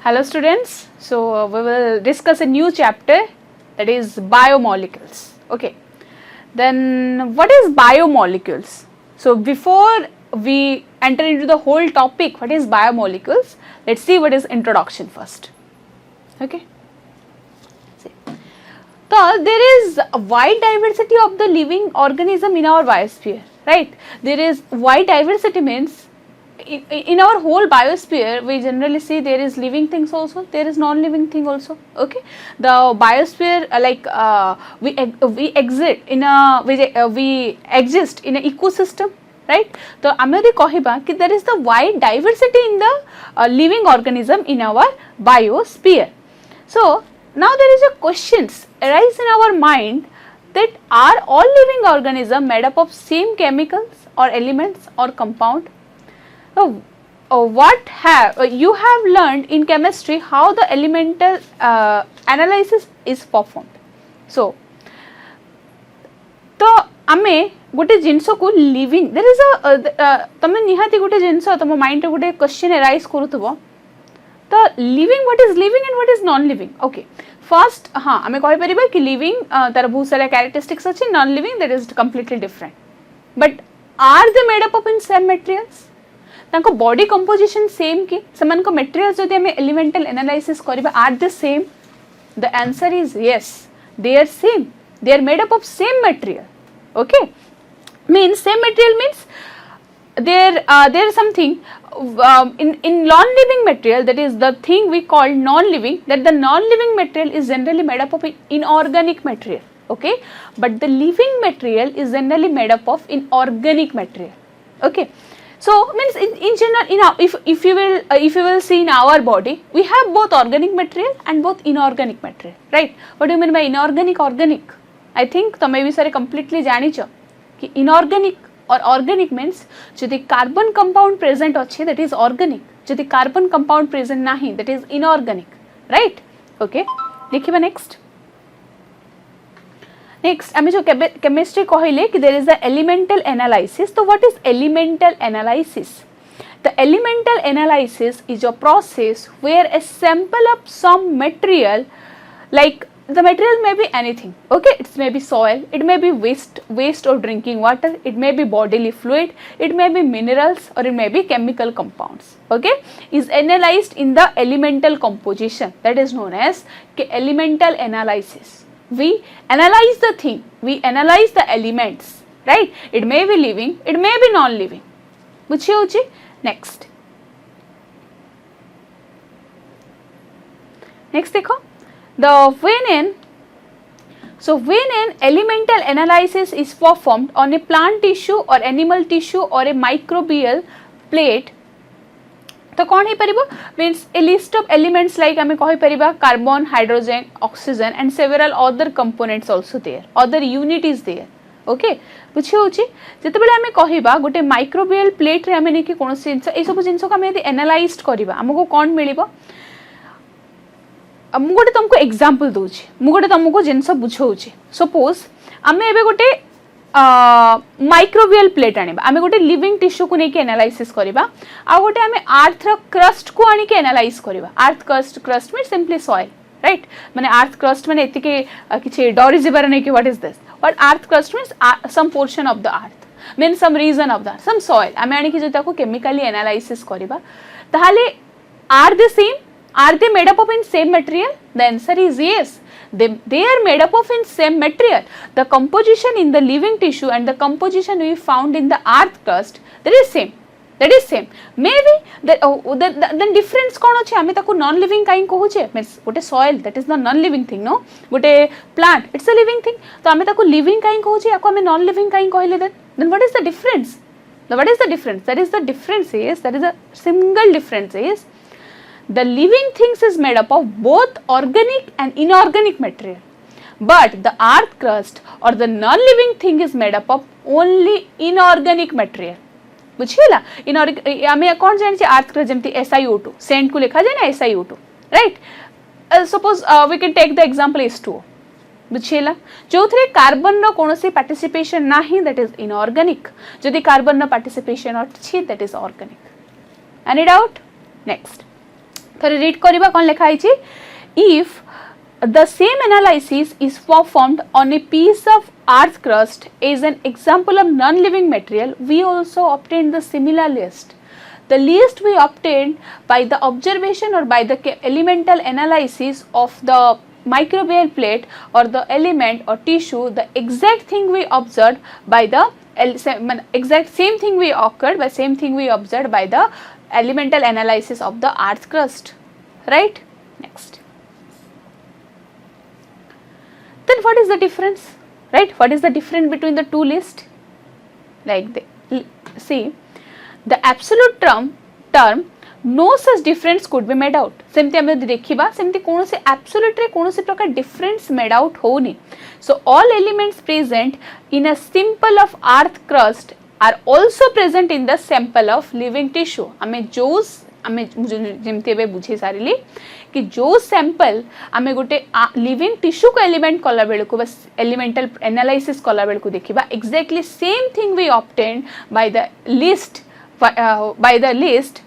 Hello students, so we will discuss a new chapter, that is biomolecules. Okay, then what is biomolecules? So before we enter into the whole topic, what is biomolecules, let's see what is introduction first. Okay, so there is a wide diversity of the living organism in our biosphere, right? There is wide diversity means in our whole biosphere we generally see there is living things also, there is non-living thing also. Okay, the biosphere we exist in a we exist in an ecosystem, right? So ame jodi kahiba ki there is the wide diversity in the living organism in our biosphere. So now there is a questions arise in our mind that are all living organisms made up of same chemicals or elements or compound? So, what you have learned in chemistry how the elemental analysis is performed. So, तो आमे गोटे जिनस को living there is a तमे निहाती गोटे जिनस तम mind रे गोटे क्वेश्चन अराइज करूथबो तो living what is living and what is non living. Okay, first हाँ आमे कहि परिबा कि लिविंग तार बहुत सारा कैरेक्टरिस्टिक्स अछि, non living that is completely different. But are they made up of in same materials? तांको बॉडी कंपोजिशन सेम कि समान को मटेरियल्स जदि हमें एलिमेंटल एनालिसिस करबा are the same? The answer is yes, they are same, they are made up of same material. Okay, means same material means there is something in non-living material, that is the thing we call non-living, that the non-living material is generally made up of inorganic material. Okay, but the living material is generally made up of inorganic material. Okay, so means in general if you will see in our body we have both organic material and both inorganic material, right? What do you mean by inorganic, organic? I think तमे विषय completely जानी च कि inorganic or organic means जदि carbon compound present अच्छे that is organic, जदि carbon compound present नहीं that is inorganic, right? Okay, देखिबा नेक्स्ट आमे जो केमिस्ट्री कहले कि there is a elemental analysis. तो what is elemental analysis? The elemental analysis is a process where a sample of some material, like the material may be anything, okay, it may be soil, it may be waste or drinking water, it may be bodily fluid, it may be minerals, or it may be chemical compounds, okay, is analyzed in the elemental composition, that is known as elemental analysis. We analyze the thing, we analyze the elements, right? It may be living, it may be non-living. बुझी होची? Next देखो, when an elemental analysis is performed on a plant tissue or animal tissue or a microbial plate, तो कौन ही परिबो? Means a list of elements like आमे कहि परिबा carbon, hydrogen, oxygen and several other components also there, other unit is there. Okay, बुझी होची? जते बेले आमे कहिबा गोटे microbial plate रे आमे नेकी कोनोसी जिंस ए सब जिंस को आमे यदि एनालाइज करिबा हमको कोन मिलिबो? मु गोटे तुमको एग्जांपल दोछि, मु गोटे तुमको जिंस बुझौछि. सपोज आमे एबे गोटे माइक्रोबियल प्लेट आनिबा, आमे गोटे लिविंग टिश्यू को नेकी एनालाइसिस करिबा, आ गोटे आमे अर्थ रो क्रस्ट को आनी के एनालाइज करिबा. Earth crust mean simply soil, right? माने अर्थ क्रस्ट माने एतिके किछि डरि जिबार नै कि what is this, but earth crust means some portion of the earth, mean some region of the some soil. आमे आनी कि जे ताको केमिकली एनालाइसिस करिबा, ताहाले are the same? Are they made up of in same material? The answer is yes. They are made up of in same material. The composition in the living tissue and the composition we found in the earth crust, that is same. That is same. Maybe the difference कौन अच्छे? आमे ताको non-living Kine कहूचे? Means गोटे soil that is the non-living thing, no? गोटे plant it's a living thing. तो आमे ताको living Kine कहूचे? याको आमे non-living काइन कहले then what is the difference? What is the difference? That is a single difference is the living things is made up of both organic and inorganic material, but the earth crust or the non-living thing is made up of only inorganic material. बुझिला? Inorganic आमे कोन जानि छै earth crust जेमति SiO2 Saint को लिखा जाय ना SiO2, right? Suppose we can take the example H2O. बुझिला? जोथरे कार्बन रो कोनोसी पार्टिसिपेशन नाही, दैट इज इनऑर्गेनिक. जदि कार्बन रो पार्टिसिपेशन अछि that is organic. Any doubt? Next थरे रीड करबा कोन लिखा है if the same analysis is performed on a piece of earth crust as an example of non-living material, we also obtained the similar list. The list we obtained by the observation or by the elemental analysis of the microbial plate or the element or tissue, the exact thing we observed by the exact same thing we occurred by same thing we observed by the elemental analysis of the earth crust, right? Next. Then what is the difference, right? What is the difference between the two lists? Like see, the absolute term no such difference could be made out. सेमती आम देखा सेमती कौन से absolute रे कौन से प्रकार difference made out होनी. So all elements present in a sample of earth crust are also present in the sample of living tissue. आमे जोस आमे जेमती एबे बुझे सारिली कि जो सैंपल आमे गोटे लिविंग टिश्यू को एलिमेंट कला बेल को बस एलिमेंटल एनालिसिस कला बेल को देखिबा exactly same thing we obtain by the list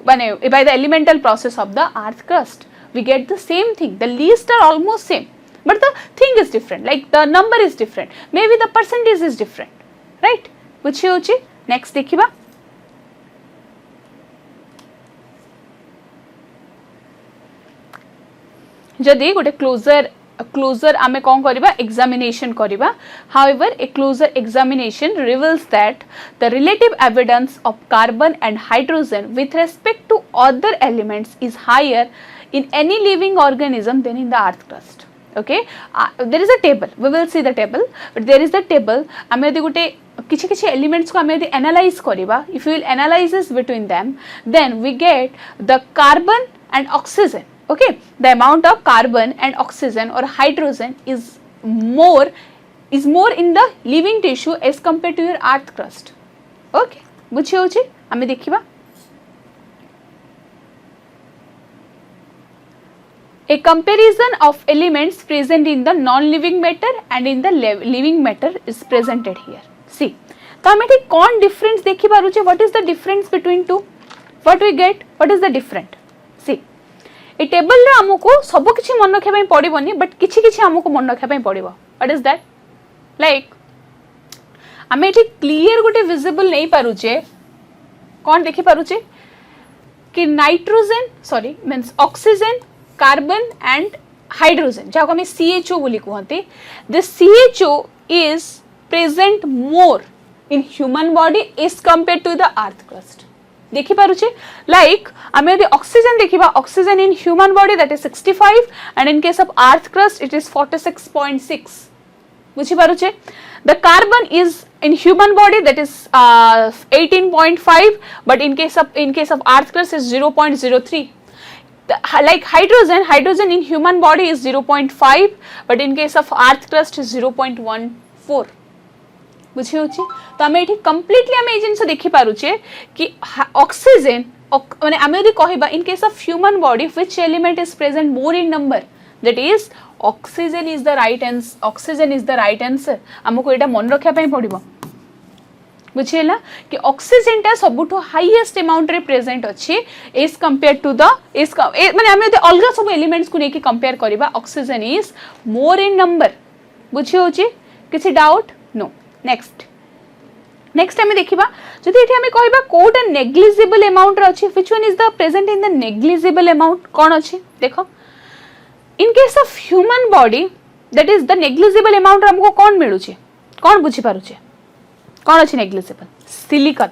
माने by the elemental process of the earth crust we get the same thing. The list are almost same but the thing is different, like the number is different, maybe the percentage is different, right? बुझी होची. Next देखिबा जदि गोटे closure आमे कौन करिबा examination करिबा. However a closer examination reveals that the relative evidence of carbon and hydrogen with respect to other elements is higher in any living organism than in the earth crust. Okay, there is a table, we will see the table, but there is the table. आमे यदि गोटे किछि किछि elements को आमे यदि analyse करिबा, if we will analysis between them, then we get the carbon and oxygen. Okay, the amount of carbon and oxygen or hydrogen is more in the living tissue as compared to your earth crust. Okay, बुझी होची. आमे देखिबा a comparison of elements present in the non-living matter and in the living matter is presented here. See, तो हमें ठीक कौन difference देखी पारुचे? What is the difference between two? What we get? What is the different? See, A table रे हमको सब किछि मन रखा पई पड़िबोनी, बट किछि किछि हमको मन रखा पई पड़िबो. What is that? Like हमें ठीक क्लियर गोटे विजिबल नहीं पारुचे. कौन देखि पारुचे कि nitrogen sorry means oxygen, carbon and hydrogen जहाँ आम CHO बोली कहते, this CHO is present more in human body as compare to the earth crust. देखि पारुचे लाइक आम यदि ऑक्सीजन देखिबा, oxygen in human body that is 65 and in case of earth crust it is 46.6. बुझी पारुचे. The carbon is in human body that is 18.5, but in case of earth crust is 0.03. Like hydrogen in human body is 0.5, but in case of earth crust is 0.14. बुझी होची. तो आमे एठी completely आमे ए जिंस देखि पारुचे कि ऑक्सीजन माने आमे यदि कहिबा in case of human body which element is present more in number, that is oxygen is the right answer. हमको एटा मन रखा पई पड़िबो. बुझेला कि ऑक्सीजन टा सबुठो हाईएस्ट अमाउंट रे प्रेजेंट अछि एज कंपेयर टू द माने हम यदि अलगा सब एलिमेंट्स को नेकी कंपेयर करबा, oxygen is more in number. बुझी होची. किछि डाउट? नो. नेक्स्ट हमें देखिबा जदि एठी हमें कहबा कोटा नेग्लिजिबल अमाउंट रे अछि, which one is the present in the negligible amount. कोन अछि देखो, in case of human body that is the negligible amount हमको कोन मिलुची, कोन बुझी पारुचे कौन अच्छी negligible? Silicon,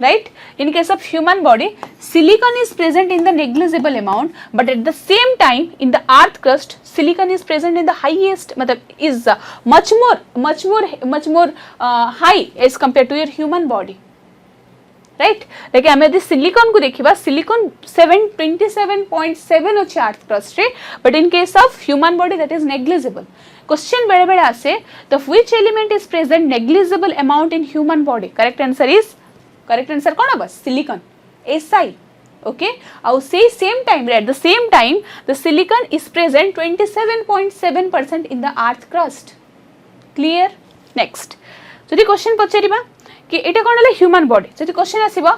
right? In case of human body, silicon is present in the negligible amount, but at the same time in the earth crust, silicon is present in the highest, matlab is much more high as compared to your human body, right? Like हमें यदि silicon को देखिबा, silicon 27.7 अच्छी earth crust रे, but in case of human body that is negligible. Question बेले बेले आसे, the which element is present negligible amount in human body? Correct answer कौन है बस? Silicon, SI. Okay, और same time at the same time the silicon is present 27.7% in the earth crust. Clear? Next, जदि question पचारिबा कि एटा कौन है human body, जदि question आसीबा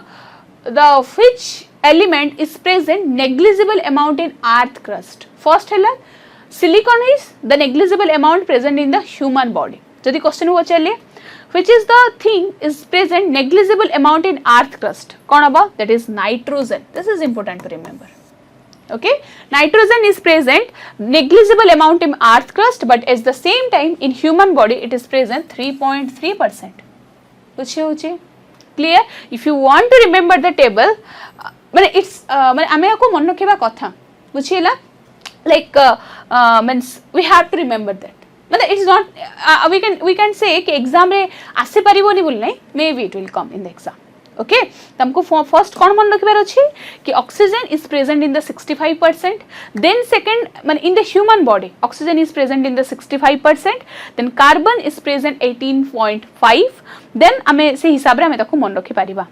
the which element is present negligible amount in earth crust? First है silicon is the negligible amount present in the human body. जदि question को चलिए which is the thing is present negligible amount in earth crust? कौन होगा? That is nitrogen. This is important to remember. Okay, nitrogen is present negligible amount in earth crust, but at the same time in human body it is present 3.3%. बुझे होची? Clear? If you want to remember the table, माने it's माने आमे को मन रखिबा कथा बुझिला, like means we have to remember that. मतलब it's not we can say कि exam रे आसे परिबोनी बोल नहीं, maybe it will come in the exam. Okay, तुमको फर्स्ट कौन मन रखिबार अछि कि oxygen is present in the 65%, then second माने in the human body oxygen is present in the 65%, then carbon is present 18.5, then हमें से हिसाब रे हमें ताको मन रखि परिबा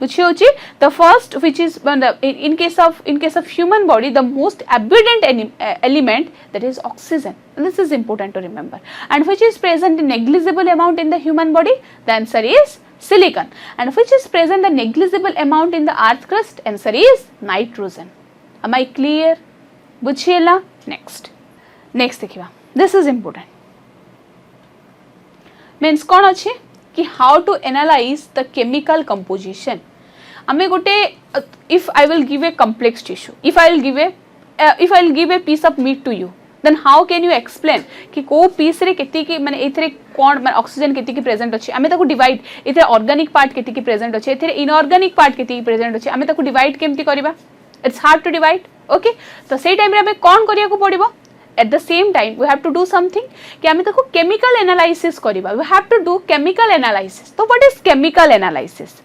बुझी होची. The first which is in case of human body the most abundant element, that is oxygen, and this is important to remember, and which is present in negligible amount in the human body? The answer is silicon. And which is present the negligible amount in the earth crust? Answer is nitrogen. Am I clear? बुझिएला. Next देखिबा, this is important. Means कौन अछि कि how to analyze the chemical composition. हमें गोटे if I will give a complex tissue, if I will give a piece of meat to you, then how can you explain कि को piece रे केती की माने एथरे कोन माने ऑक्सीजन केती की प्रेजेंट अछि, हमें ताको डिवाइड एथरे ऑर्गेनिक पार्ट केती की प्रेजेंट अछि, एथरे इनऑर्गेनिक पार्ट केती की प्रेजेंट अछि, हमें ताको डिवाइड केमती करबा? It's hard to divide. Okay, तो सेही टाइम रे हमें कोन करिया को पड़िबो? At the same time we have to do something कि हमें ताको chemical analysis करिबा. We have to do chemical analysis. तो what is chemical analysis?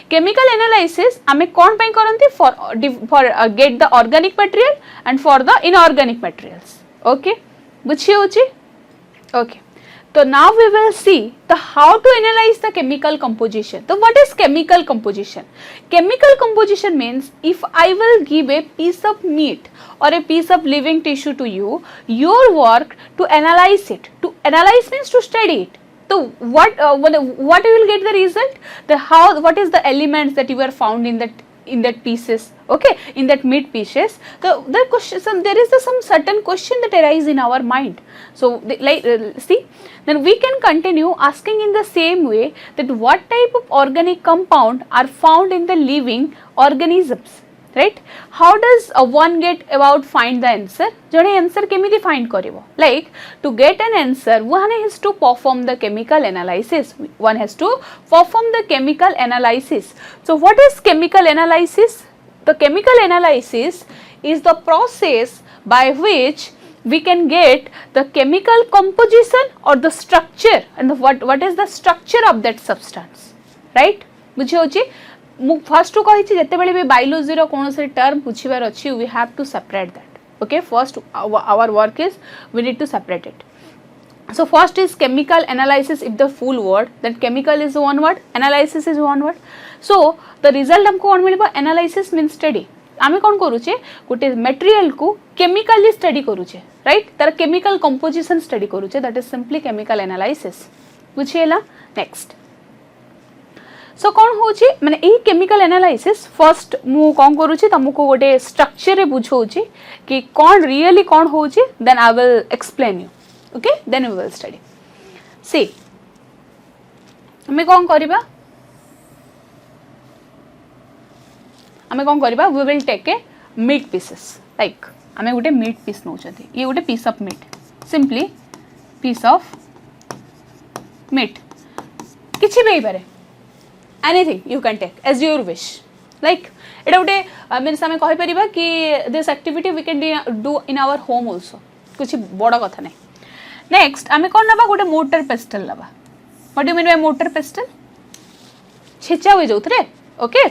Chemical analysis हमें कौन पे करंती? For get the organic material and for the inorganic materials. Okay, बुझी होची? Okay, so now we will see the how to analyze the chemical composition. So what is chemical composition? Chemical composition means if I will give a piece of meat or a piece of living tissue to you, your work to analyze it. To analyze means to study it. So what you will get the result? What is the elements that you are found in that pieces? Okay, in that meat pieces. So the question, there is some certain question that arise in our mind. So see, then we can continue asking in the same way that what type of organic compound are found in the living organisms, right? How does one get about find the answer? जने answer केमिति find करिवो? Like to get an answer, one has to perform the chemical analysis. One has to perform the chemical analysis. So what is chemical analysis? The chemical analysis is the process by which we can get the chemical composition or the structure, and what is the structure of that substance, right? बुझे होची? First to कही जेते बेले भी biology रो कोन से term पुछिबार अछि, we have to separate that. Okay, first our work is we need to separate it. So first is chemical analysis. If the full word, then chemical is one word, analysis is one word. So the result हमको कौन मिलबा? Analysis means study. आमे कौन करूचे? गोटे material को chemically study करूचे, right? तार chemical composition study करूचे, that is simply chemical analysis. बुझिएला? नेक्स्ट. सो कौन होची माने एही केमिकल एनालिसिस फर्स्ट मु कौन करूची तमको गोटे स्ट्रक्चर रे बुझौची कि कौन रियली कौन होची, then I will explain you. Okay, then we will study. See, हमें कौन करिबा? हमें कौन करिबा? We will take a meat pieces. Like हमें गोटे meat piece नौचती. ये गोटे piece of meat. Simply piece of meat. किछि भी पारे. Anything you can take as your wish. Like एटा गोटे means हमें कहि परिबा कि this activity we can do in our home also. कुछ बड़ा कथा नहीं. नेक्स्ट आमे कौन नबा? गोटे मोटर पेस्टल नबा. What do mean by mortar pestle? छेचा हो जाउथरे. ओके,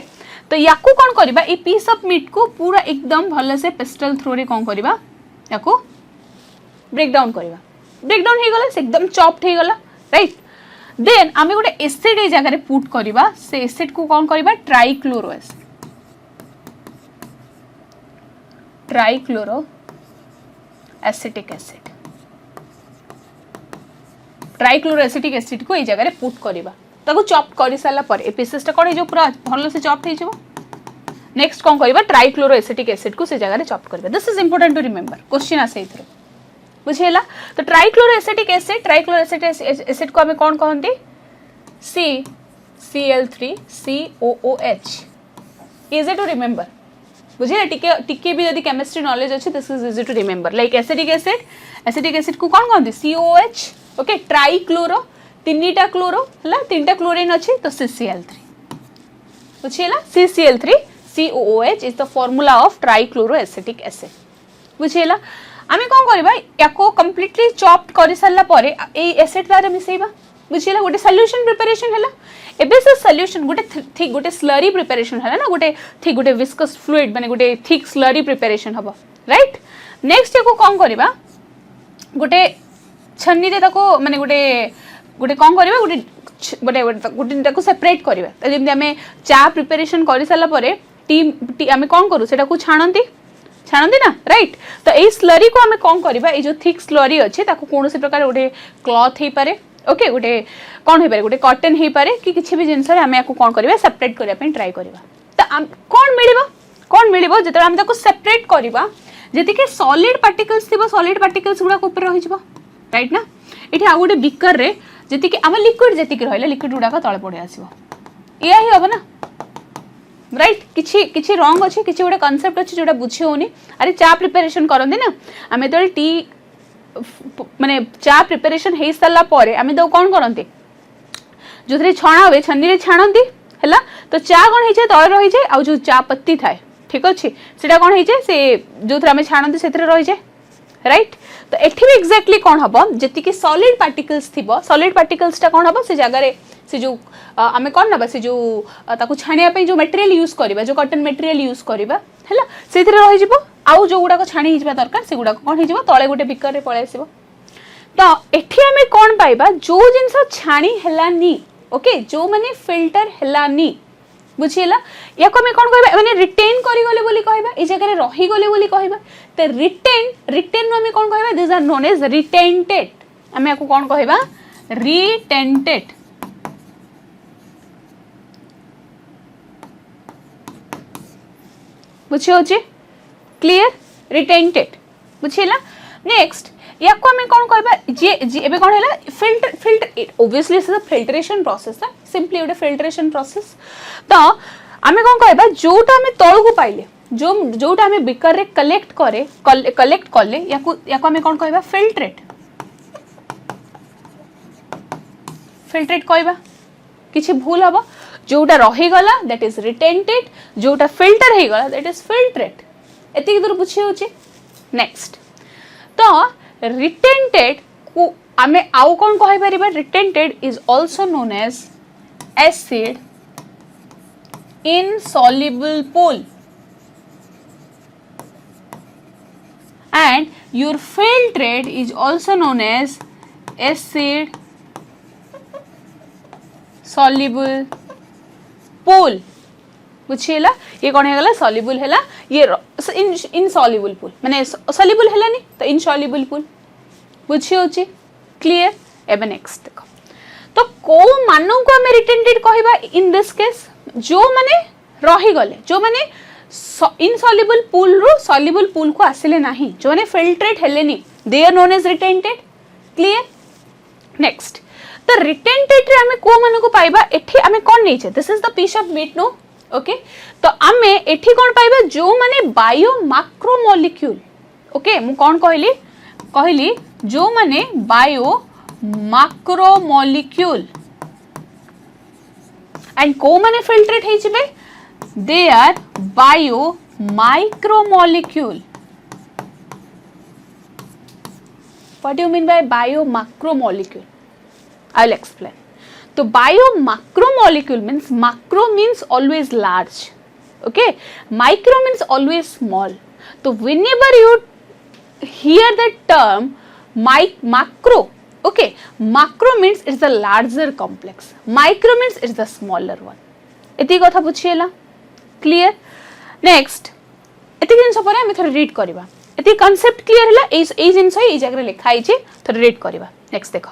तो याकू कौन करिबा? ए पीस ऑफ मीट को पूरा एकदम भले से पेस्टल थ्रो रे कौन करिबा? याकू ब्रेक डाउन करिबा. ब्रेक डाउन हे गला, से एकदम चॉप्ड हे गला, राइट? देन आमे गोटे एसिड ए जगह रे पुट करिबा. से एसिड को कौन करिबा? Trichloro acid. Trichloro acetic acid. Trichloro acetic acid को ए जगह रे पुट करिबा. ताको चॉप करि साला पर ए पीसेस ता कोन हे जो पूरा भलो से चॉप हे जेबो. नेक्स्ट कौन करबा ट्राइक्लोरो एसिटिक एसिड को से जगह रे चॉप करबा this is important to remember question आसे इथरो बुझेला तो ट्राइक्लोरो एसिटिक एसिड को हमें कौन कहंती CCl3COOH इजी टू रिमेंबर बुझे टिके भी यदि केमिस्ट्री नॉलेज अच्छे this is easy to remember like acetic acid को कौन कहंती COOH ओके ट्राइक्लोरो तीनटा क्लोरो हला तीनटा क्लोरीन अच्छे तो CCl3 बुझेला CCl3COOH is the formula of trichloro acetic acid बुझेला आमे कौन करबा याको कंप्लीटली चॉप्ड करि सरला परे ए एसिड तारे मिसेबा बुझिला गोटे सॉल्यूशन प्रिपरेशन हला एबे से सॉल्यूशन गोटे थिक गोटे स्लरी प्रिपरेशन हला ना गोटे थिक गोटे विस्कस फ्लूइड माने गोटे थिक स्लरी प्रिपरेशन हबो राइट नेक्स्ट याको कौन करबा गोटे छन्नी रे ताको माने गोटे कौन करबा गोटे ताको सेपरेट करबा जेमि हमें चा प्रिपरेशन करि सरला परे टी हमें कौन करू सेटा को छाणंती ना राइट तो ये स्लरी को आम कौन करबा ये जो थिक स्लरी अच्छे ताको कौन से प्रकार गोटे क्लॉथ हो पारे ओके गोटे कौन हो पारे गोटे कॉटन हो पारे कि किसी भी जिनस आम या कौन करबा सेपरेट करबा पे ट्राई करबा तो कौन मिलिबो जेते हम ताको सेपरेट करबा जेति के सॉलिड पार्टिकल्स थिबो सॉलिड पार्टिकल्स गुडा ऊपर रहि जबो राइट ना एठी आ गोटे बीकर रे जेति के हम लिक्विड जेति के रहले लिक्विड गुडा का तळे पड़े आसीबो एया ही होबो ना राइट किछि रॉन्ग अछि किछि गोटे कांसेप्ट अछि जोटा बुझी होनी अरे चा प्रिपरेशन करंदी ना आमे तो टी माने चा प्रिपरेशन हे सल्ला परे आमे तो कोन करंती जोथरे छणा होवे छन्नी रे छाणंती हैला तो चा कोन हे छै तळे रहि जाय आ जो चा पत्ती थाए ठीक अछि सेटा कोन हे छै से जोथरे आमे छाणंती सेथरे रहि जाय राइट तो एठी भी एग्जैक्टली कोन हबो जेति कि सॉलिड पार्टिकल्स थिबो सॉलिड पार्टिकल्स ता कोन हबो से जगह रे से जो आमे कोन नबा से जो ताकू छानिया पे जो मटेरियल यूज करबा जो कॉटन मटेरियल यूज करबा हैला सेथिरे रहि जिवो आउ जो गुडा को छानी हिजबा दरकार से गुडा को कोन हिजबो तळे गोटे बिकर रे पळे आसीबो तो एठी आमे कोन पाइबा जो जिंस छानी हेलानी ओके जो माने फिल्टर हेलानी बुझिला याको आमे कोन कहबा माने रिटेन करि गले बोली कहबा ए जगह रे रहि गले बोली कहबा तो रिटेन नो आमे कोन कहबा दिस आर नोन एज रिटेंटेड आमे याको कोन कहबा रिटेंटेड बुझे क्लियर रिटेंटेड बुझिला नेक्स्ट याको हमें कौन कहबा जे एबे कौन हैला filter obviously it's a filtration process ना सिंपली गोटे फिल्ट्रेशन प्रोसेस तो हमें कौन कहबा जोटा हमें तळ को पाइले जोटा हमें बिकर रे कलेक्ट करले याको हमें कौन कहबा फिल्ट्रेट कहबा किछि भूल हबो जोटा रही गला दैट इज रिटेंटेड जोटा फिल्टर हे गला दैट इज फिल्ट्रेट एति दूर बुझी होची नेक्स्ट तो रिटेंटेड को आमे आउ कोन कहै परिबा retentate is also known as acid insoluble pool and your filtrate is also known as acid soluble pool बुझिला ये कौन है सॉल्युबल हैला ये इनसॉल्युबल पूल माने सॉल्युबल हैला नहीं तो इनसॉल्युबल पूल बुझी होची क्लियर एबे नेक्स्ट देखो तो को मानन को हम रिटेंटेड कहबा इन दिस केस जो माने रही गले जो माने इनसॉल्युबल पूल रो सॉल्युबल पूल को आसिले नाही जो माने फिल्ट्रेट हेले नी they are known as retentate clear next तो रिटेंटेड रे हमें को माने को पाइबा एठी हमें कोन नै छै this is the piece of meat no okay तो आमे एठी कोन पाइबा जो माने बायो मैक्रोमोलिक्यूल ओके मु कोन कहली जो माने बायो मैक्रोमोलिक्यूल एंड को माने फिल्ट्रेट हे जिबे they are bio micromolecule what do you mean by bio macromolecule I will explain तो bio macromolecule means always large okay micro means always small so whenever you hear the term macro okay macro means it's the larger complex micro means it's the smaller one एति कथा बुझियला clear next एति जिंस पर हम थोड़ा read करबा एति concept clear हला ए जिंस ए जगह लिखा है जे थोड़ा रीड करबा नेक्स्ट देखो